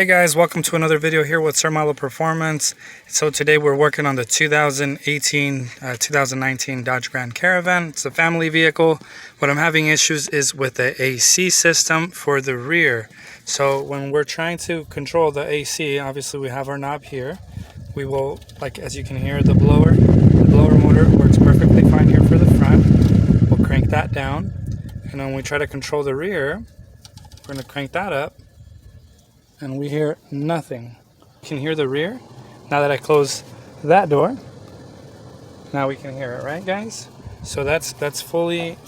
Hey guys, welcome to another video here with SirMalo Performance. So today we're working on the 2019 Dodge Grand Caravan. It's a family vehicle. What I'm having issues is with the AC system for the rear. So when we're trying to control the AC, obviously we have our knob here. We will, like as you can hear, the blower motor works perfectly fine here for the front. We'll crank that down, and then when we try to control the rear, we're going to crank that up. And we hear nothing. You can hear the rear. Now that I close that door, now we can hear it, right guys? So that's fully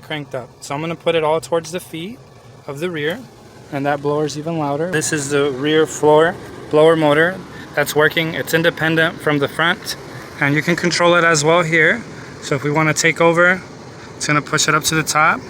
cranked up. So I'm gonna put it all towards the feet of the rear, and that blower's even louder. This is the rear floor blower motor that's working. It's independent from the front, and you can control it as well here. So if we want to take over, it's gonna push it up to the top,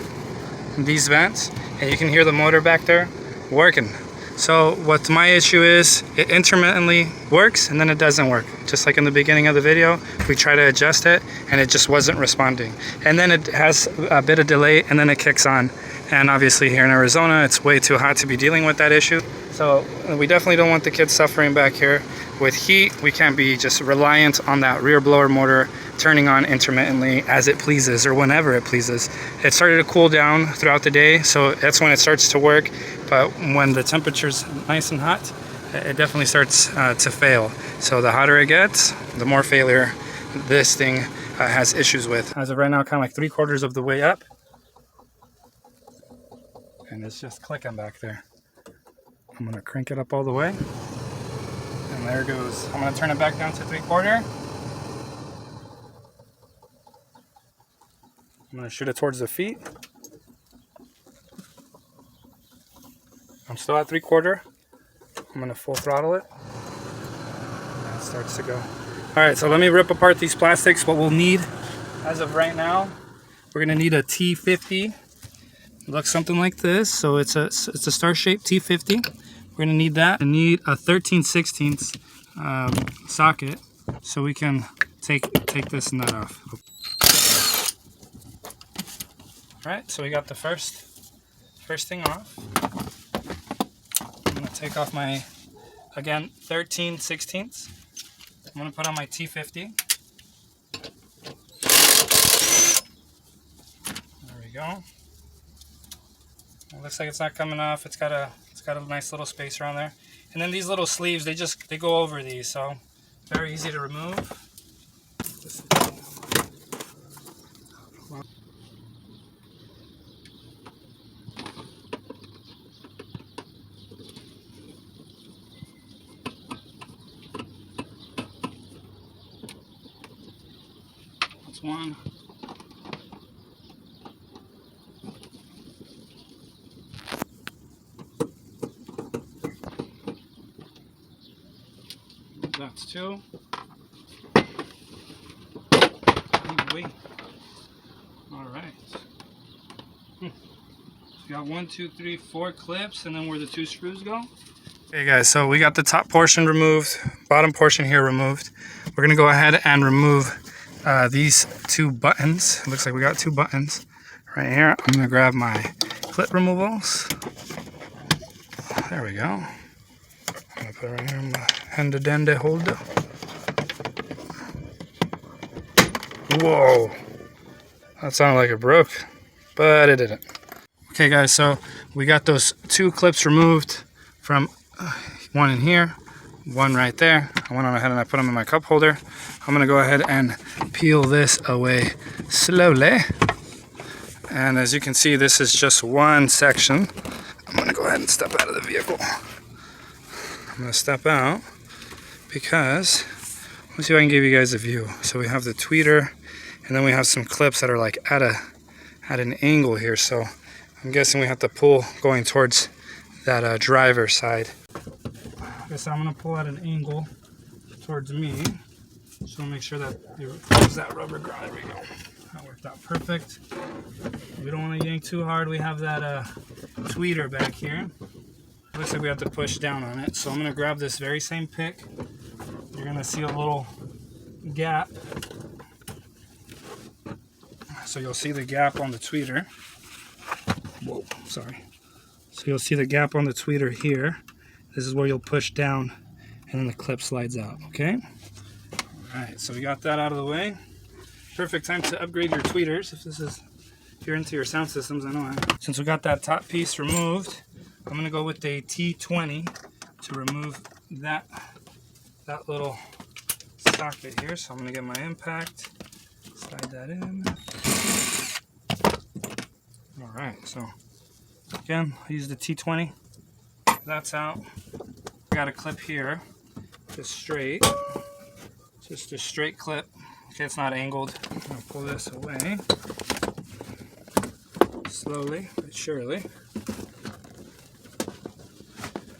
these vents, and you can hear the motor back there working. So what my issue is, it intermittently works and then it doesn't work. Just like in the beginning of the video, we try to adjust it and it just wasn't responding. And then it has a bit of delay and then it kicks on. And obviously here in Arizona, it's way too hot to be dealing with that issue. So we definitely don't want the kids suffering back here. With heat, we can't be just reliant on that rear blower motor turning on intermittently as it pleases or whenever it pleases. It started to cool down throughout the day, so that's when it starts to work. But when the temperature's nice and hot, it definitely starts to fail. So the hotter it gets, the more failure this thing has issues with. As of right now, kind of like 3/4 of the way up. And it's just clicking back there. I'm gonna crank it up all the way. And there it goes. I'm gonna turn it back down to 3/4. I'm gonna shoot it towards the feet. I'm still at 3/4. I'm gonna full throttle it. And it starts to go. All right, so let me rip apart these plastics. What we'll need as of right now, we're gonna need a T50. It looks something like this. So it's a star-shaped T50. We're gonna need that. I need a 13/16 socket so we can take this nut off. All right, so we got the first thing off. I'm gonna take off my, again, 13/16. I'm gonna put on my T50. There we go. It looks like it's not coming off. It's got a nice little space around there. And then these little sleeves, they go over these, so very easy to remove. That's one. That's two. Wait. All right. So we got 1, 2, 3, 4 clips, and then where the 2 screws go. Okay, guys. So we got the top portion removed, bottom portion here removed. We're gonna go ahead and remove these 2 buttons. It looks like we got 2 buttons right here. I'm gonna grab my clip removals. There we go. I'm gonna put it right here in my hand-to-dandy holder. Whoa, that sounded like it broke, but it didn't. Okay guys, so we got those 2 clips removed from one in here, one right there. I went on ahead and I put them in my cup holder. I'm gonna go ahead and peel this away slowly. And as you can see, this is just one section. I'm gonna go ahead and step out of the vehicle. I'm gonna step out because let's see if I can give you guys a view. So we have the tweeter, and then we have some clips that are like at an angle here. So I'm guessing we have to pull going towards that driver side. Okay, so I'm gonna pull at an angle towards me. So make sure that there's that rubber ground. There we go. That worked out perfect. We don't want to yank too hard. We have that tweeter back here. Looks like we have to push down on it. So I'm gonna grab this very same pick. You're gonna see a little gap. So you'll see the gap on the tweeter. Whoa, sorry. So you'll see the gap on the tweeter here. This is where you'll push down and then the clip slides out, okay? All right, so we got that out of the way. Perfect time to upgrade your tweeters if you're into your sound systems. I know I am. Since we got that top piece removed, I'm gonna go with a T20 to remove that little socket here. So I'm gonna get my impact, slide that in. All right, so again, I use the T20. That's out. I got a clip here, just a straight clip. Okay, it's not angled. I'm gonna pull this away slowly but surely.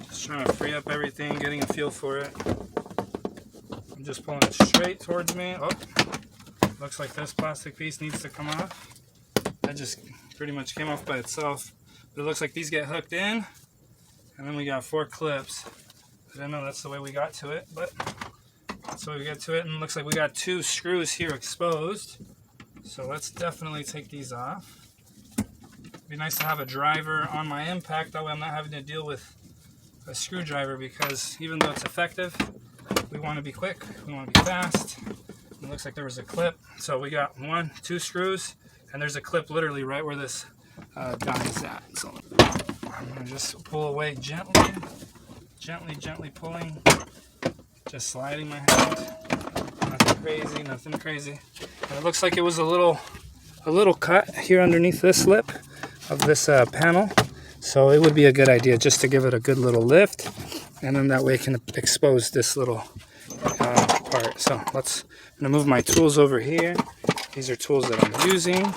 Just trying to free up everything, getting a feel for it. I'm just pulling it straight towards me. Oh, looks like this plastic piece needs to come off. That just pretty much came off by itself. But it looks like these get hooked in, and then we got 4 clips. I don't know that's the way we got to it, but that's the way we get to it. And it looks like we got 2 screws here exposed. So let's definitely take these off. It'd be nice to have a driver on my impact, that way I'm not having to deal with a screwdriver, because even though it's effective, we want to be quick, we want to be fast. It looks like there was a clip. So we got 1, 2 screws, and there's a clip literally right where this die is at. So I'm going to just pull away gently pulling, just sliding my hand. Nothing crazy. And it looks like it was a little cut here underneath this lip of this panel. So it would be a good idea just to give it a good little lift, and then that way it can expose this little part. So I'm gonna move my tools over here. These are tools that I'm using.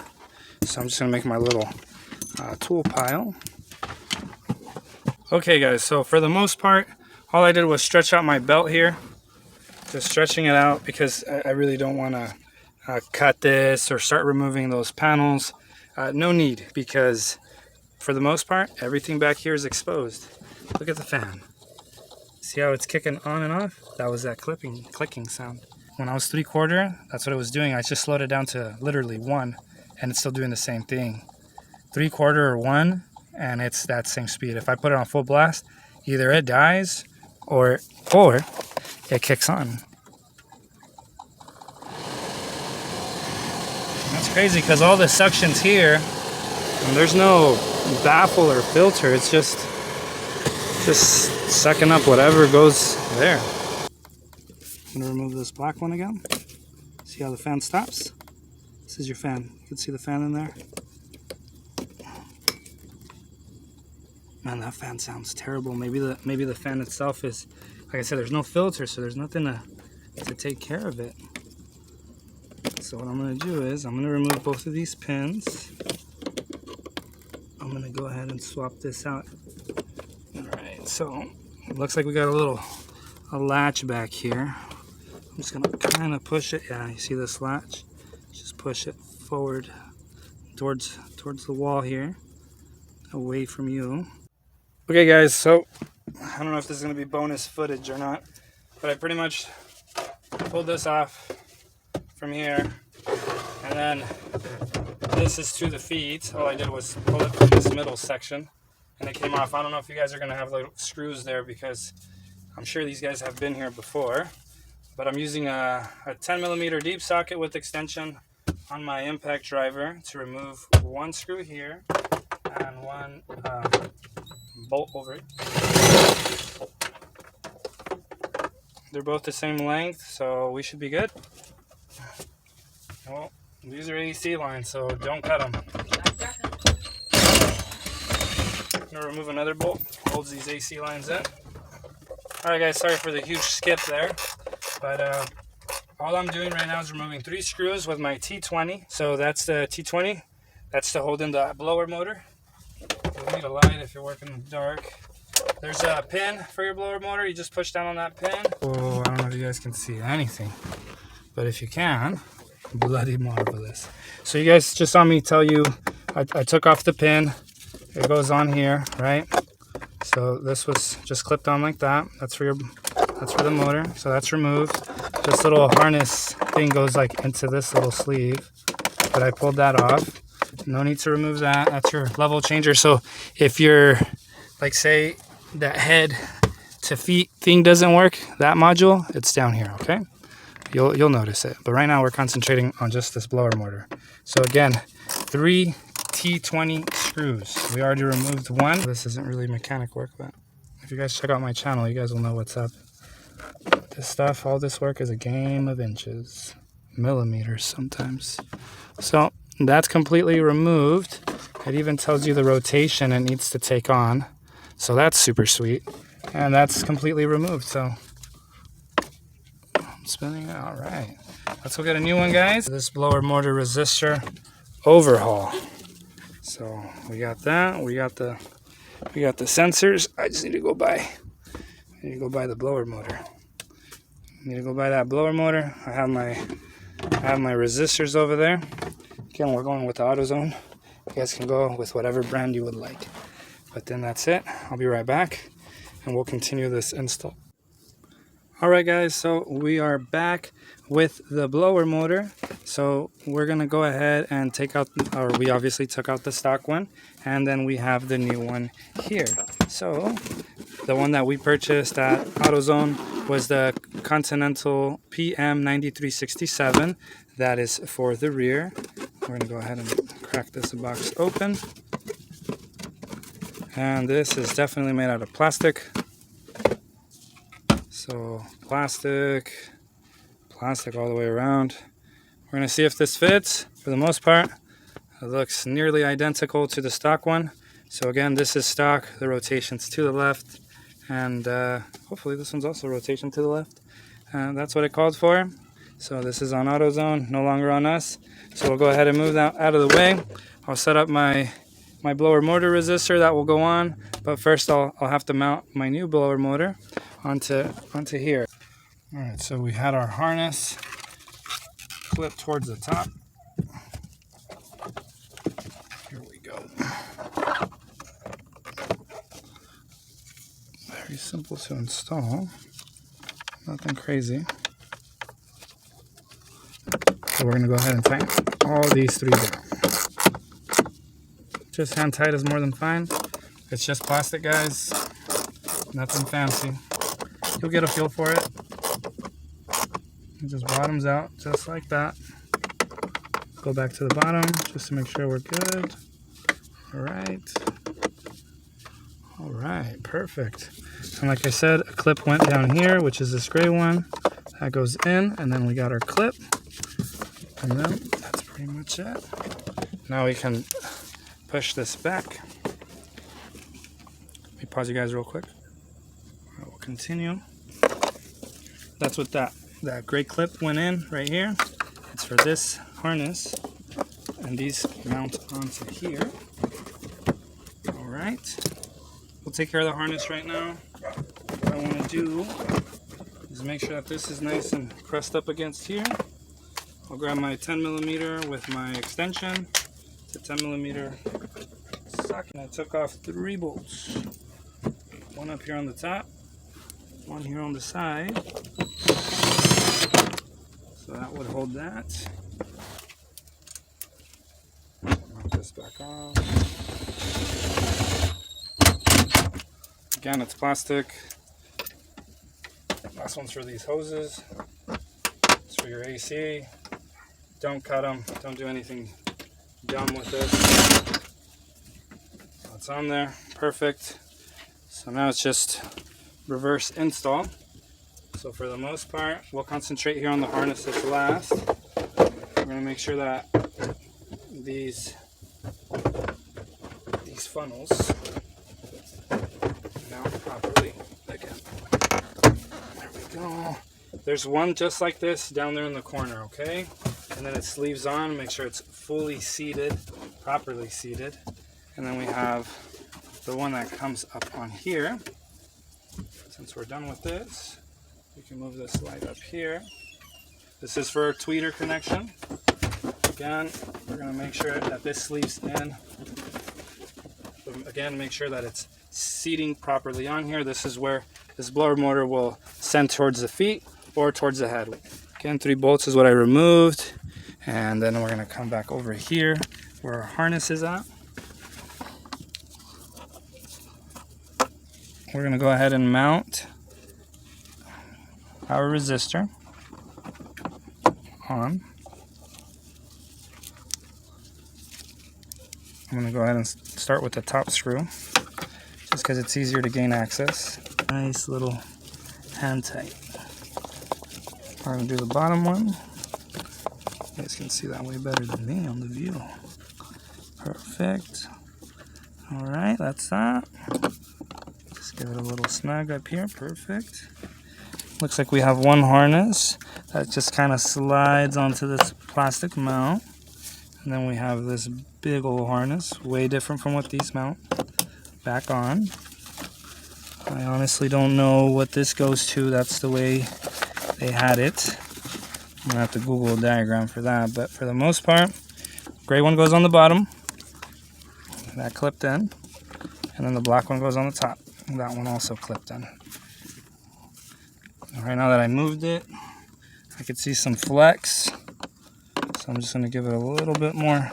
So I'm just gonna make my little tool pile. Okay guys, so for the most part, all I did was stretch out my belt here. Just stretching it out because I really don't want to cut this or start removing those panels. No need, because for the most part, everything back here is exposed. Look at the fan. See how it's kicking on and off? That was that clicking sound. When I was 3/4, that's what it was doing. I just slowed it down to literally 1, and it's still doing the same thing. 3/4 or 1, and it's that same speed. If I put it on full blast, either it dies or it kicks on. That's crazy, because all the suction's here, and there's no baffle or filter. It's just sucking up whatever goes there. I'm gonna remove this black one again. See how the fan stops? This is your fan. You can see the fan in there. Man, that fan sounds terrible. Maybe the fan itself is, like I said, there's no filter, so there's nothing to take care of it. So what I'm going to do is I'm going to remove both of these pins. I'm going to go ahead and swap this out. Alright, so it looks like we got a latch back here. I'm just going to kind of push it. Yeah, you see this latch? Just push it forward towards the wall here, away from you. Okay guys, so I don't know if this is going to be bonus footage or not, but I pretty much pulled this off from here, and then this is to the feet. All I did was pull it from this middle section, and it came off. I don't know if you guys are going to have like screws there, because I'm sure these guys have been here before, but I'm using a 10mm deep socket with extension on my impact driver to remove 1 screw here and 1 bolt over it. They're both the same length, so we should be good. Well, these are AC lines, so don't cut them. I'm gonna remove another bolt, holds these AC lines in. Alright guys, sorry for the huge skip there, but all I'm doing right now is removing 3 screws with my T20. So that's the T20, that's to hold in the blower motor. You'll need a light if you're working in the dark. There's a pin for your blower motor. You just push down on that pin. Oh, I don't know if you guys can see anything, but if you can, bloody marvelous. So you guys just saw me tell you I took off the pin. It goes on here, right? So this was just clipped on like that. That's for the motor. So that's removed. This little harness thing goes like into this little sleeve, but I pulled that off. No need to remove that. That's your level changer. So if you're, like, say that head to feet thing doesn't work, that module, it's down here, okay? You'll notice it. But right now we're concentrating on just this blower motor. So again, 3 T20 screws. We already removed one. This isn't really mechanic work, but if you guys check out my channel, you guys will know what's up. This stuff, all this work is a game of inches, millimeters sometimes. So that's completely removed. It even tells you the rotation it needs to take on. So that's super sweet. And that's completely removed. So I'm spinning it. All right. Let's go get a new one, guys. This blower motor resistor overhaul. So we got that. We got the sensors. I just need to go buy the blower motor. I need to go buy that blower motor. I have my resistors over there. Again, we're going with the AutoZone. You guys can go with whatever brand you would like. But then that's it. I'll be right back and we'll continue this install. Alright guys, so we are back with the blower motor. So we're gonna go ahead and take out, or we obviously took out the stock one, and then we have the new one here. So the one that we purchased at AutoZone was the Continental PM9367. That is for the rear. We're gonna go ahead and crack this box open. And this is definitely made out of plastic. So plastic all the way around. We're gonna see if this fits. For the most part, it looks nearly identical to the stock one. So again, this is stock, the rotation's to the left, and hopefully this one's also rotation to the left. That's what it called for. So this is on AutoZone, no longer on us. So we'll go ahead and move that out of the way. I'll set up my blower motor resistor that will go on, but first I'll have to mount my new blower motor onto here. All right, so we had our harness clipped towards the top. Here we go. Very simple to install, nothing crazy. So we're gonna go ahead and tighten all these three down. Just hand tight is more than fine. It's just plastic, guys. Nothing fancy. You'll get a feel for it. It just bottoms out just like that. Go back to the bottom just to make sure we're good. All right, perfect. And like I said, a clip went down here, which is this gray one. That goes in, and then we got our clip. And then that's pretty much it. Now we can push this back. Let me pause you guys real quick. I will continue. That's what that gray clip went in right here. It's for this harness, and these mount onto here. All right, we'll take care of the harness right now. What I want to do is make sure that this is nice and pressed up against here. I'll grab my 10mm with my extension. It's a 10mm socket. I took off 3 bolts. One up here on the top, one here on the side. So that would hold that. Knock this back off. Again, it's plastic. Last one's for these hoses. It's for your AC. Don't cut them. Don't do anything dumb with this. That's on there. Perfect. So now it's just reverse install. So for the most part, we'll concentrate here on the harnesses last. We're going to make sure that these funnels mount properly again. There we go. There's one just like this down there in the corner, okay? And then it sleeves on. Make sure it's fully seated, properly seated. And then we have the one that comes up on here. Since we're done with this, we can move this light up here. This is for a tweeter connection. Again, we're going to make sure that this sleeves in. Again, make sure that it's seating properly on here. This is where this blower motor will send towards the feet or towards the head. Again, 3 bolts is what I removed. And then we're going to come back over here where our harness is at. We're going to go ahead and mount our resistor on. I'm going to go ahead and start with the top screw, just because it's easier to gain access. Nice little hand tight. We're going to do the bottom one. You guys can see that way better than me on the view. Perfect. Alright, that's that. Just give it a little snug up here. Perfect. Looks like we have one harness that just kind of slides onto this plastic mount. And then we have this big old harness, way different from what these mount, back on. I honestly don't know what this goes to. That's the way they had it. I'm gonna have to Google a diagram for that, but for the most part, gray one goes on the bottom, that clipped in, and then the black one goes on the top. That one also clipped in. Right now that I moved it, I could see some flex, so I'm just gonna give it a little bit more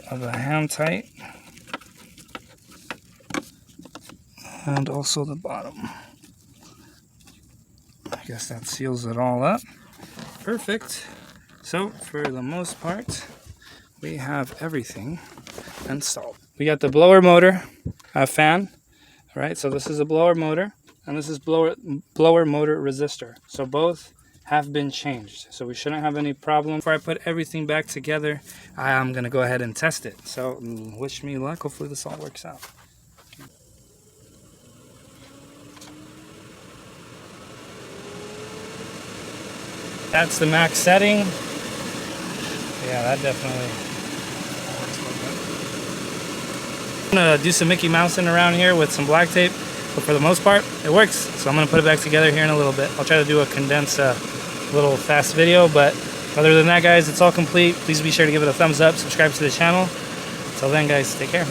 of a hand tight, and also the bottom. I guess that seals it all up. Perfect. So for the most part, we have everything installed. We got the blower motor fan. All right, so this is a blower motor, and this is blower motor resistor. So both have been changed, so we shouldn't have any problem. Before I put everything back together, I'm gonna go ahead and test it. So wish me luck. Hopefully this all works out. That's the max setting. Yeah, that definitely works a little bit. I'm gonna do some Mickey Mousing around here with some black tape, but for the most part, it works. So I'm gonna put it back together here in a little bit. I'll try to do a condensed little fast video, but other than that, guys, it's all complete. Please be sure to give it a thumbs up, subscribe to the channel. Till then, guys, take care.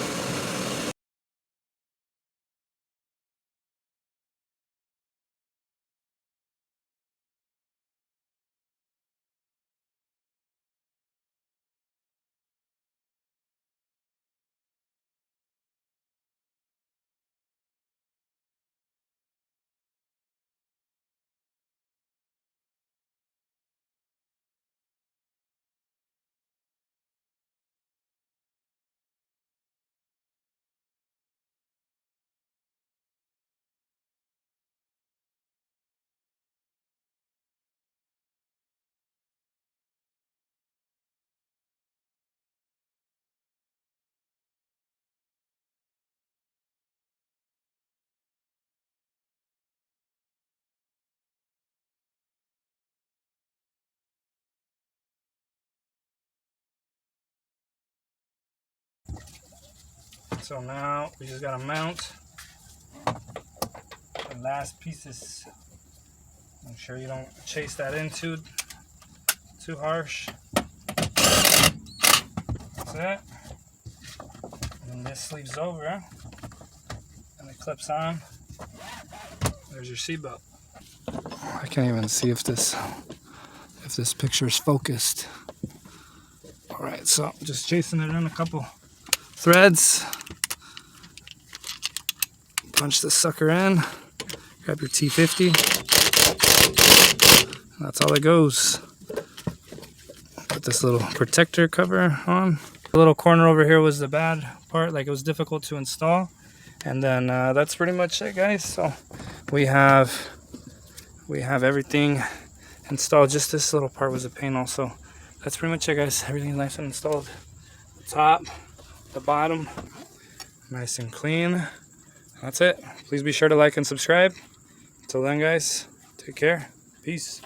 So now we just gotta mount the last pieces. Make sure you don't chase that in too harsh. That's it. And this sleeves over and it clips on. There's your seatbelt. I can't even see if this picture is focused. All right, so just chasing it in a couple threads. Punch this sucker in. Grab your T50. And that's all it goes. Put this little protector cover on. The little corner over here was the bad part, like it was difficult to install. And then that's pretty much it, guys. So we have everything installed. Just this little part was a pain also. That's pretty much it, guys. Everything's nice and installed. The top, the bottom, nice and clean. That's it. Please be sure to like and subscribe. Until then, guys, take care. Peace.